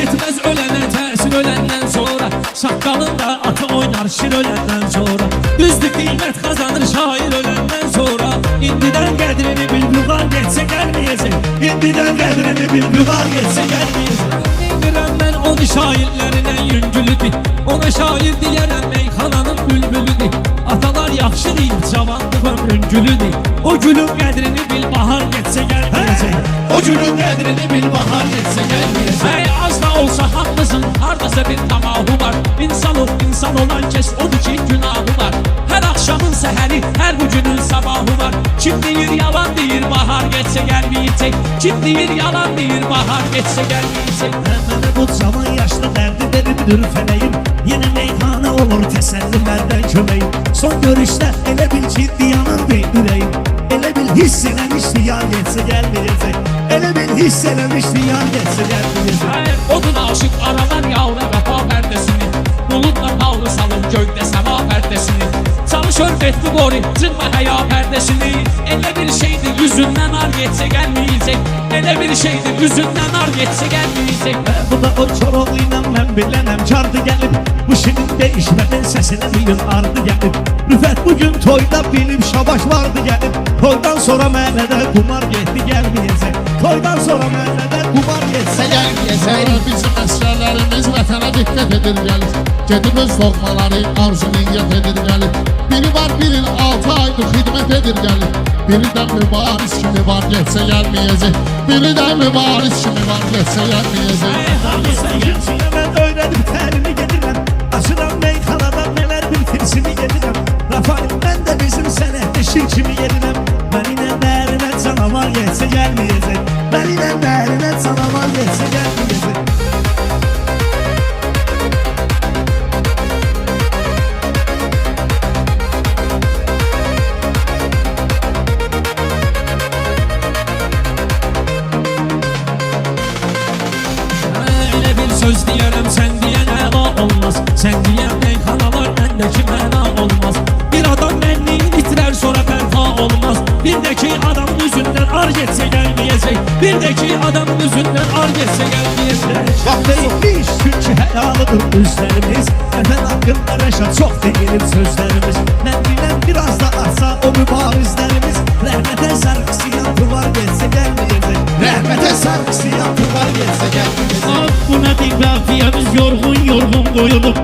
etmez ölene tesir ölenden sonra. Şakkalında atı oynar şir ölenden sonra. Düzdü kıymet kazanır şair ölenden sonra. İndiden qədrini bil buğar geçse gelmeyecek. İndiden qədrini bil buğar geçse gelmeyecek. İndirəm ben onu şairlerine yüngülüdür. Ona şair diyerem meyxananın bülbülüdür. Atalar yaxşı değil cavanlık ömrün gülüdür. O gülün qədrini bil bahar geçse gelmeyecek. O gülün qədrini bil bahar geçse gelmeyecek. Hey az da olsa haklısın hardasa bir tamahı var. İnsan ol insan olan kes odur ki günahı var. Her akşamın seheri her bu günün sabahı var. Kim deyir yalan deyir bahar geçse gelmeyecek. Kim deyir yalan deyir bahar geçse gelmeyecek. Mənə bu zaman yaşlı dərdi verimdir fələyim. Yeni meyxana olur təsəllilərdən köməyim. Son görüşdə elə bil ciddi yanırdı ürəyim. Elə bil hiss eləmişdi yar geçse gəlməyəcək. Elə bil hiss eləmişdi yar geçse gəlməyəcək. Hey odun aşık aralar yavra vəfa pərdəsini. Bulutla qaldı salın göydə səma pərdəsini. Çalışır betli qori cırma həya pərdəsini. Elə bir şeydir yüzündən ar geçse gəlməyəcək. Elə bir şeydir yüzündən ar geçse gəlməyəcək. Bu da o Koroğlu ilə mən bilənəm cardı gəlib. Bu şirin değişmədən səsinə bir gün ardı gəlib. Rüfət bugün toyda bilib şabaş vardı gəlib. Toydan sonra məhəllədə qumar getdi gəlməyəcək. Toydan sonra məhəllədə qumar getsə gəlməyəcək. Bizim əsgərlərimiz vətənə diqqət edir gəlir. Gedib öz doğmaları arzu niyyət edir gəlir. Biri var bir il 6 aydır xidmət edir gəlir. Biri də mübariz kimi var geçsə gəlməyəcək. Biri də mübariz kimi var geçsə gəlməyəcək. Gençliyə mən öyrədib təlimi gedirəm. Açıram meyxanada nələr bir firsimi gedirəm. Rafael mən də bizim sənətdə şir kimi gedirəm. Mənimlə dərinə canavar geçsə gəlməyəcək. Mənimlə dərinə canavar geçsə gəlməyəcək. Söz diyerem sen diyen ela olmaz. Sen diyen meyxanalar bendeki mena olmaz. Bir adam benliğini itirer sonra perfa olmaz. Birdeki adam yüzünden ar geçse gelmeyecek. Birdeki adam yüzünden ar geçse gelmeyecek. Çok değilmiş çünkü helalıdır üzlerimiz. Efendim hakkında reşat çok değilim sözlerimiz. Ben bilen biraz da arsa o mübarizlerimiz. Rəhmətə sarkısı yapı var geçse gelmeyecek. Rəhmətə sarkısı yapı var geçse gelmeyecek. Bu ne bir rafiyemiz yorgun yorgun koyulup.